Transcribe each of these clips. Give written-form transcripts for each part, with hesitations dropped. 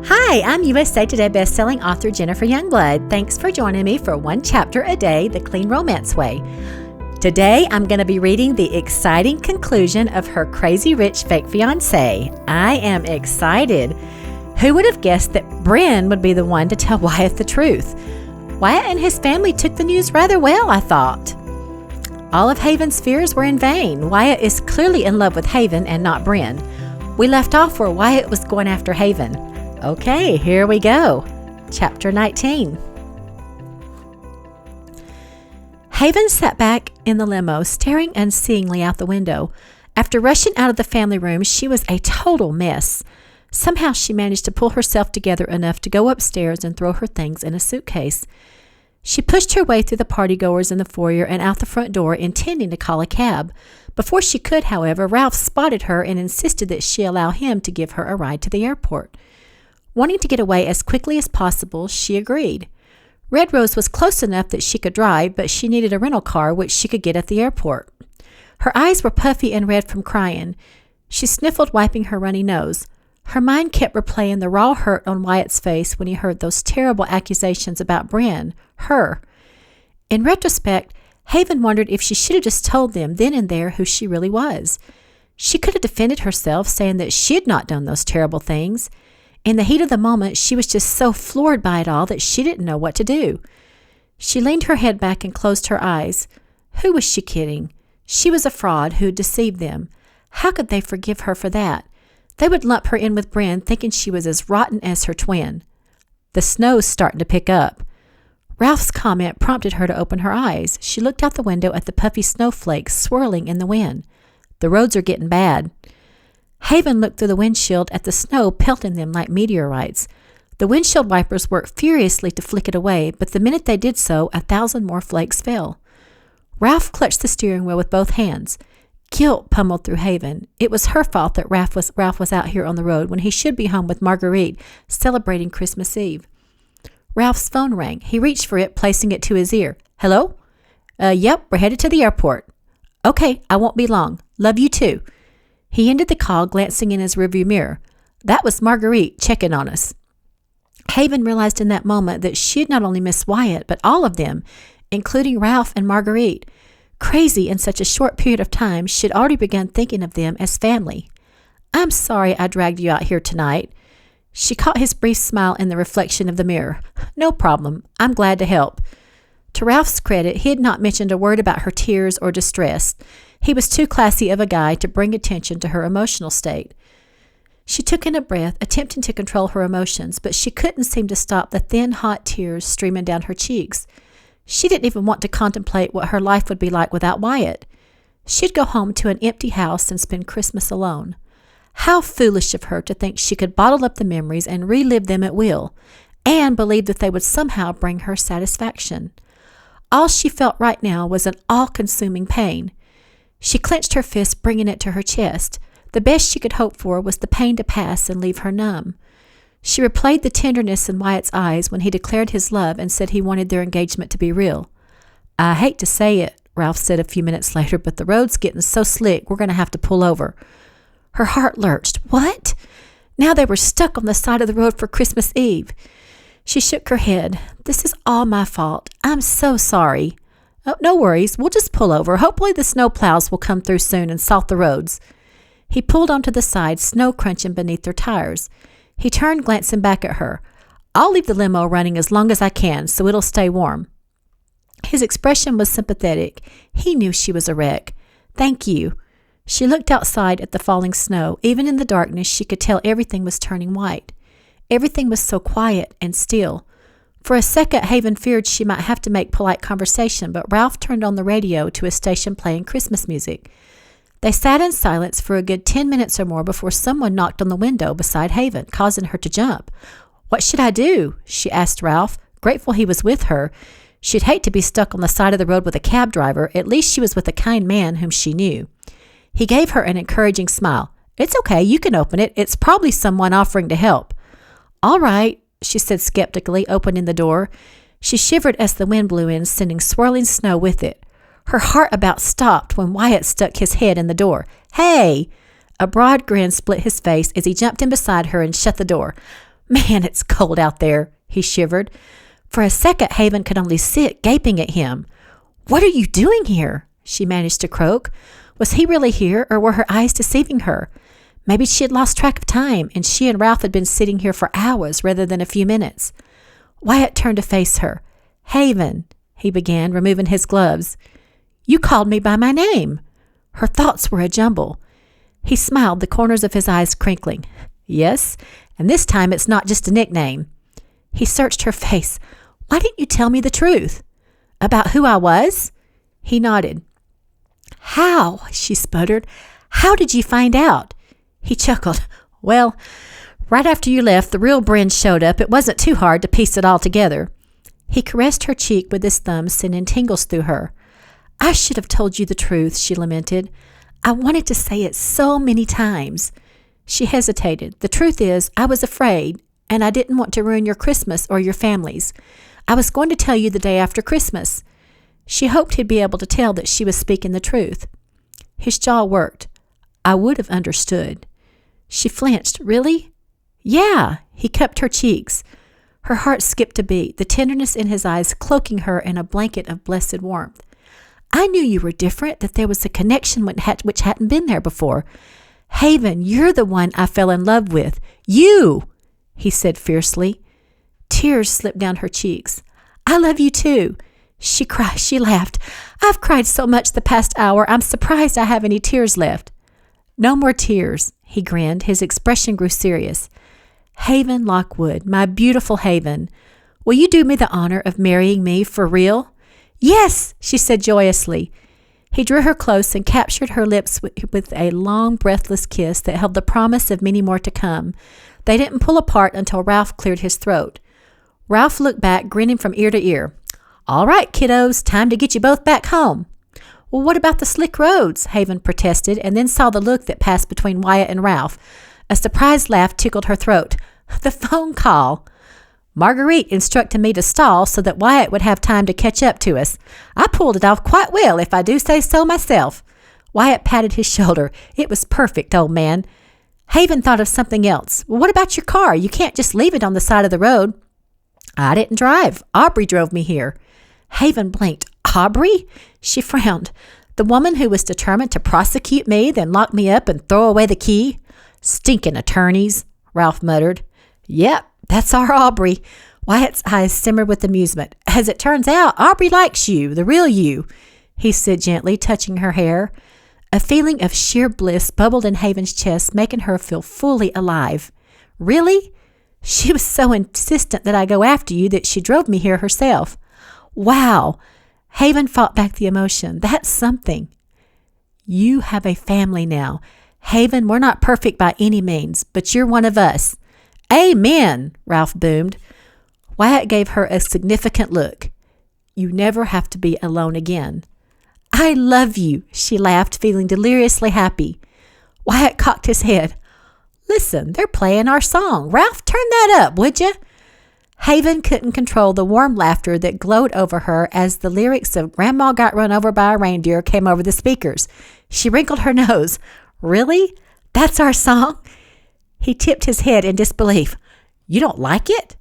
Hi, I'm USA Today bestselling author Jennifer Youngblood. Thanks for joining me for One Chapter a Day, the Clean Romance Way. Today, I'm going to be reading the exciting conclusion of Her Crazy Rich Fake Fiancé. I am excited. Who would have guessed that Bryn would be the one to tell Wyatt the truth? Wyatt and his family took the news rather well, I thought. All of Haven's fears were in vain. Wyatt is clearly in love with Haven and not Bryn. We left off where Wyatt was going after Haven. Okay, here we go. Chapter 19. Haven sat back in the limo, staring unseeingly out the window. After rushing out of the family room, she was a total mess. Somehow she managed to pull herself together enough to go upstairs and throw her things in a suitcase. She pushed her way through the partygoers in the foyer and out the front door, intending to call a cab. Before she could, however, Ralph spotted her and insisted that she allow him to give her a ride to the airport. Wanting to get away as quickly as possible, she agreed. Red Rose was close enough that she could drive, but she needed a rental car which she could get at the airport. Her eyes were puffy and red from crying. She sniffled, wiping her runny nose. Her mind kept replaying the raw hurt on Wyatt's face when he heard those terrible accusations about Bryn, her. In retrospect, Haven wondered if she should have just told them then and there who she really was. She could have defended herself, saying that she had not done those terrible things. In the heat of the moment, she was just so floored by it all that she didn't know what to do. She leaned her head back and closed her eyes. Who was she kidding? She was a fraud who had deceived them. How could they forgive her for that? They would lump her in with Bryn, thinking she was as rotten as her twin. The snow's starting to pick up. Ralph's comment prompted her to open her eyes. She looked out the window at the puffy snowflakes swirling in the wind. The roads are getting bad. Haven looked through the windshield at the snow pelting them like meteorites. The windshield wipers worked furiously to flick it away, but the minute they did so, 1,000 more flakes fell. Ralph clutched the steering wheel with both hands. Guilt pummeled through Haven. It was her fault that Ralph was out here on the road when he should be home with Marguerite, celebrating Christmas Eve. Ralph's phone rang. He reached for it, placing it to his ear. Hello? Yep, we're headed to the airport. Okay, I won't be long. Love you too. He ended the call, glancing in his rearview mirror. That was Marguerite checking on us. Haven realized in that moment that she had not only missed Wyatt, but all of them, including Ralph and Marguerite. Crazy in such a short period of time, she had already begun thinking of them as family. I'm sorry I dragged you out here tonight. She caught his brief smile in the reflection of the mirror. No problem. I'm glad to help. To Ralph's credit, he had not mentioned a word about her tears or distress. He was too classy of a guy to bring attention to her emotional state. She took in a breath, attempting to control her emotions, but she couldn't seem to stop the thin, hot tears streaming down her cheeks. She didn't even want to contemplate what her life would be like without Wyatt. She'd go home to an empty house and spend Christmas alone. How foolish of her to think she could bottle up the memories and relive them at will, and believe that they would somehow bring her satisfaction. All she felt right now was an all-consuming pain. She clenched her fist, bringing it to her chest. The best she could hope for was the pain to pass and leave her numb. She replayed the tenderness in Wyatt's eyes when he declared his love and said he wanted their engagement to be real. I hate to say it, Ralph said a few minutes later, but the road's getting so slick we're going to have to pull over. Her heart lurched. What? Now they were stuck on the side of the road for Christmas Eve. She shook her head. This is all my fault. I'm so sorry. Oh, no worries. We'll just pull over. Hopefully the snow plows will come through soon and salt the roads. He pulled onto the side, snow crunching beneath their tires. He turned, glancing back at her. I'll leave the limo running as long as I can, so it'll stay warm. His expression was sympathetic. He knew she was a wreck. Thank you. She looked outside at the falling snow. Even in the darkness, she could tell everything was turning white. Everything was so quiet and still. For a second, Haven feared she might have to make polite conversation, but Ralph turned on the radio to a station playing Christmas music. They sat in silence for a good 10 minutes or more before someone knocked on the window beside Haven, causing her to jump. What should I do? She asked Ralph, grateful he was with her. She'd hate to be stuck on the side of the road with a cab driver. At least she was with a kind man whom she knew. He gave her an encouraging smile. It's okay, you can open it. It's probably someone offering to help. All right, she said skeptically, opening the door. She shivered as the wind blew in, sending swirling snow with it. Her heart about stopped when Wyatt stuck his head in the door. Hey! A broad grin split his face as he jumped in beside her and shut the door. Man, it's cold out there, he shivered. For a second, Haven could only sit, gaping at him. What are you doing here? She managed to croak. Was he really here, or were her eyes deceiving her? Maybe she had lost track of time, and she and Ralph had been sitting here for hours rather than a few minutes. Wyatt turned to face her. Haven, he began, removing his gloves. You called me by my name. Her thoughts were a jumble. He smiled, the corners of his eyes crinkling. Yes, and this time it's not just a nickname. He searched her face. Why didn't you tell me the truth? About who I was? He nodded. How? She sputtered. How did you find out? He chuckled. Well, right after you left, the real Bryn showed up. It wasn't too hard to piece it all together. He caressed her cheek with his thumb, sending tingles through her. I should have told you the truth, she lamented. I wanted to say it so many times. She hesitated. The truth is, I was afraid, and I didn't want to ruin your Christmas or your family's. I was going to tell you the day after Christmas. She hoped he'd be able to tell that she was speaking the truth. His jaw worked. I would have understood. She flinched. Really? Yeah. He cupped her cheeks. Her heart skipped a beat, the tenderness in his eyes cloaking her in a blanket of blessed warmth. I knew you were different, that there was a connection which hadn't been there before. Haven, you're the one I fell in love with. You, he said fiercely. Tears slipped down her cheeks. I love you too. She laughed. I've cried so much the past hour, I'm surprised I have any tears left. No more tears, he grinned. His expression grew serious. Haven Lockwood, my beautiful Haven, will you do me the honor of marrying me for real? Yes, she said joyously. He drew her close and captured her lips with a long, breathless kiss that held the promise of many more to come. They didn't pull apart until Ralph cleared his throat. Ralph looked back, grinning from ear to ear. All right, kiddos, time to get you both back home. Well, what about the slick roads? Haven protested, and then saw the look that passed between Wyatt and Ralph. A surprised laugh tickled her throat. The phone call. Marguerite instructed me to stall so that Wyatt would have time to catch up to us. I pulled it off quite well, if I do say so myself. Wyatt patted his shoulder. It was perfect, old man. Haven thought of something else. Well, what about your car? You can't just leave it on the side of the road. I didn't drive. Aubrey drove me here. Haven blinked. Aubrey? She frowned. The woman who was determined to prosecute me, then lock me up and throw away the key? Stinking attorneys, Ralph muttered. Yep, that's our Aubrey. Wyatt's eyes simmered with amusement. As it turns out, Aubrey likes you, the real you, he said gently, touching her hair. A feeling of sheer bliss bubbled in Haven's chest, making her feel fully alive. Really? She was so insistent that I go after you that she drove me here herself. Wow. Haven fought back the emotion. That's something. You have a family now. Haven, we're not perfect by any means, but you're one of us. Amen, Ralph boomed. Wyatt gave her a significant look. You never have to be alone again. I love you, she laughed, feeling deliriously happy. Wyatt cocked his head. Listen, they're playing our song. Ralph, turn that up, would you? Haven couldn't control the warm laughter that glowed over her as the lyrics of Grandma Got Run Over by a Reindeer came over the speakers. She wrinkled her nose. Really? That's our song? He tipped his head in disbelief. You don't like it?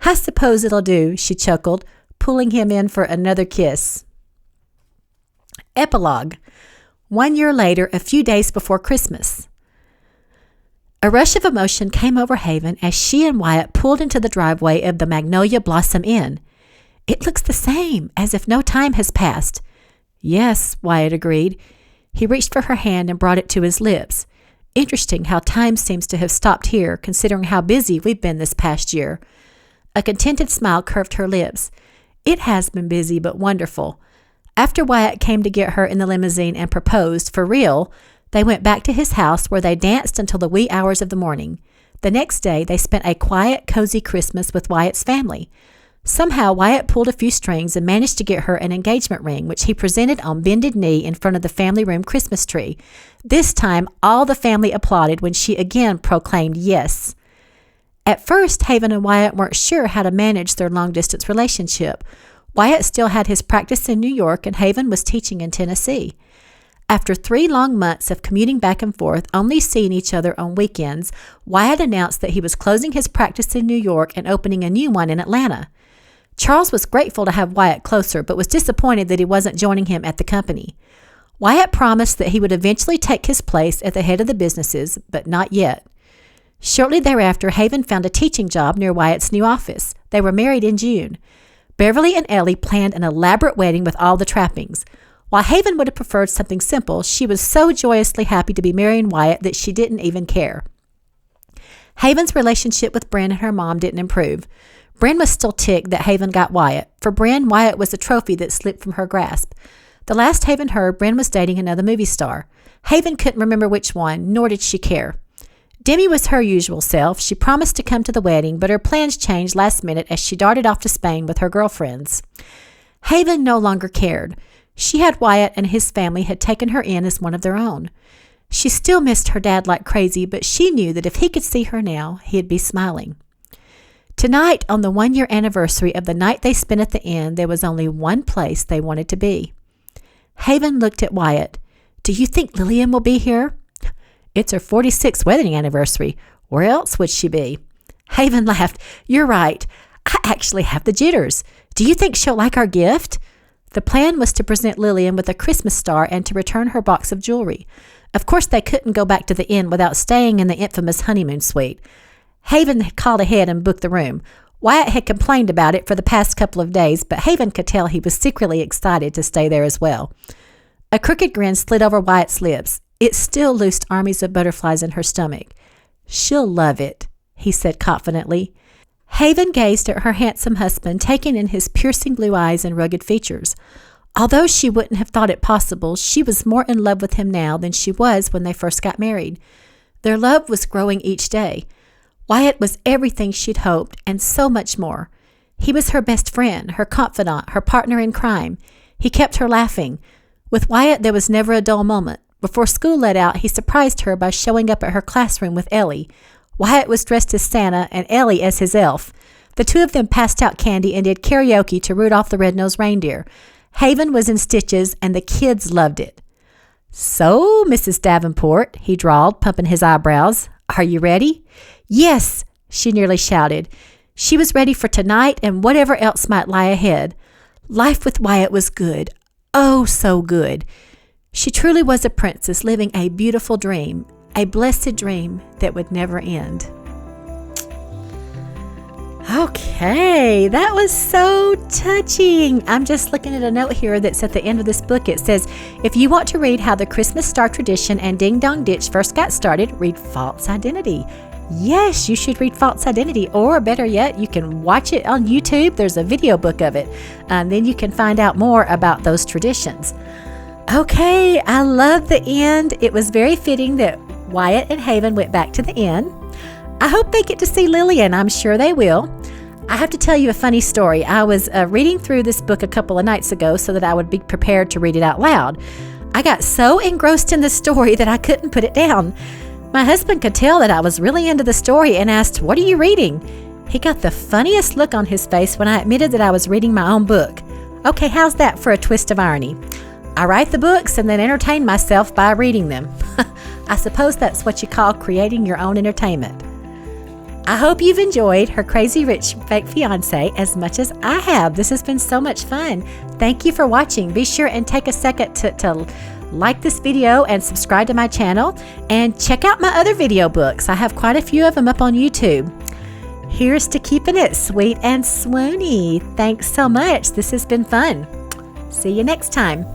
I suppose it'll do, she chuckled, pulling him in for another kiss. Epilogue. 1 year later, a few days before Christmas. A rush of emotion came over Haven as she and Wyatt pulled into the driveway of the Magnolia Blossom Inn. It looks the same, as if no time has passed. Yes, Wyatt agreed. He reached for her hand and brought it to his lips. Interesting how time seems to have stopped here, considering how busy we've been this past year. A contented smile curved her lips. It has been busy, but wonderful. After Wyatt came to get her in the limousine and proposed, for real, they went back to his house where they danced until the wee hours of the morning. The next day, they spent a quiet, cozy Christmas with Wyatt's family. Somehow, Wyatt pulled a few strings and managed to get her an engagement ring, which he presented on bended knee in front of the family room Christmas tree. This time, all the family applauded when she again proclaimed yes. At first, Haven and Wyatt weren't sure how to manage their long-distance relationship. Wyatt still had his practice in New York, and Haven was teaching in Tennessee. After 3 long months of commuting back and forth, only seeing each other on weekends, Wyatt announced that he was closing his practice in New York and opening a new one in Atlanta. Charles was grateful to have Wyatt closer, but was disappointed that he wasn't joining him at the company. Wyatt promised that he would eventually take his place at the head of the businesses, but not yet. Shortly thereafter, Haven found a teaching job near Wyatt's new office. They were married in June. Beverly and Ellie planned an elaborate wedding with all the trappings. While Haven would have preferred something simple, she was so joyously happy to be marrying Wyatt that she didn't even care. Haven's relationship with Bryn and her mom didn't improve. Bryn was still ticked that Haven got Wyatt. For Bryn, Wyatt was a trophy that slipped from her grasp. The last Haven heard, Bryn was dating another movie star. Haven couldn't remember which one, nor did she care. Demi was her usual self. She promised to come to the wedding, but her plans changed last minute as she darted off to Spain with her girlfriends. Haven no longer cared. She had Wyatt, and his family had taken her in as one of their own. She still missed her dad like crazy, but she knew that if he could see her now, he'd be smiling. Tonight, on the 1-year anniversary of the night they spent at the inn, there was only one place they wanted to be. Haven looked at Wyatt. "Do you think Lillian will be here?" "It's her 46th wedding anniversary. Where else would she be?" Haven laughed. "You're right. I actually have the jitters. Do you think she'll like our gift?" The plan was to present Lillian with a Christmas star and to return her box of jewelry. Of course, they couldn't go back to the inn without staying in the infamous honeymoon suite. Haven had called ahead and booked the room. Wyatt had complained about it for the past couple of days, but Haven could tell he was secretly excited to stay there as well. A crooked grin slid over Wyatt's lips. It still loosed armies of butterflies in her stomach. "She'll love it," he said confidently. Haven gazed at her handsome husband, taking in his piercing blue eyes and rugged features. Although she wouldn't have thought it possible, she was more in love with him now than she was when they first got married. Their love was growing each day. Wyatt was everything she'd hoped, and so much more. He was her best friend, her confidant, her partner in crime. He kept her laughing. With Wyatt, there was never a dull moment. Before school let out, he surprised her by showing up at her classroom with Ellie. Wyatt was dressed as Santa and Ellie as his elf. The two of them passed out candy and did karaoke to Rudolph the Red-Nosed Reindeer. Haven was in stitches, and the kids loved it. "So, Mrs. Davenport," he drawled, pumping his eyebrows, "are you ready?" "Yes," she nearly shouted. She was ready for tonight and whatever else might lie ahead. Life with Wyatt was good. Oh, so good. She truly was a princess living a beautiful dream, a blessed dream that would never end. Okay, that was so touching. I'm just looking at a note here that's at the end of this book. It says, if you want to read how the Christmas star tradition and Ding Dong Ditch first got started, read False Identity. Yes, you should read False Identity, or better yet, you can watch it on YouTube. There's a video book of it. Then you can find out more about those traditions. Okay, I love the end. It was very fitting that Wyatt and Haven went back to the inn. I hope they get to see Lillian. I'm sure they will. I have to tell you a funny story. I was reading through this book a couple of nights ago so that I would be prepared to read it out loud. I got so engrossed in the story that I couldn't put it down. My husband could tell that I was really into the story and asked, "What are you reading?" He got the funniest look on his face when I admitted that I was reading my own book. Okay, how's that for a twist of irony? I write the books and then entertain myself by reading them. I suppose that's what you call creating your own entertainment. I hope you've enjoyed Her Crazy Rich Fake Fiancé as much as I have. This has been so much fun. Thank you for watching. Be sure and take a second to like this video and subscribe to my channel, and check out my other video books. I have quite a few of them up on YouTube. Here's to keeping it sweet and swoony. Thanks so much. This has been fun. See you next time.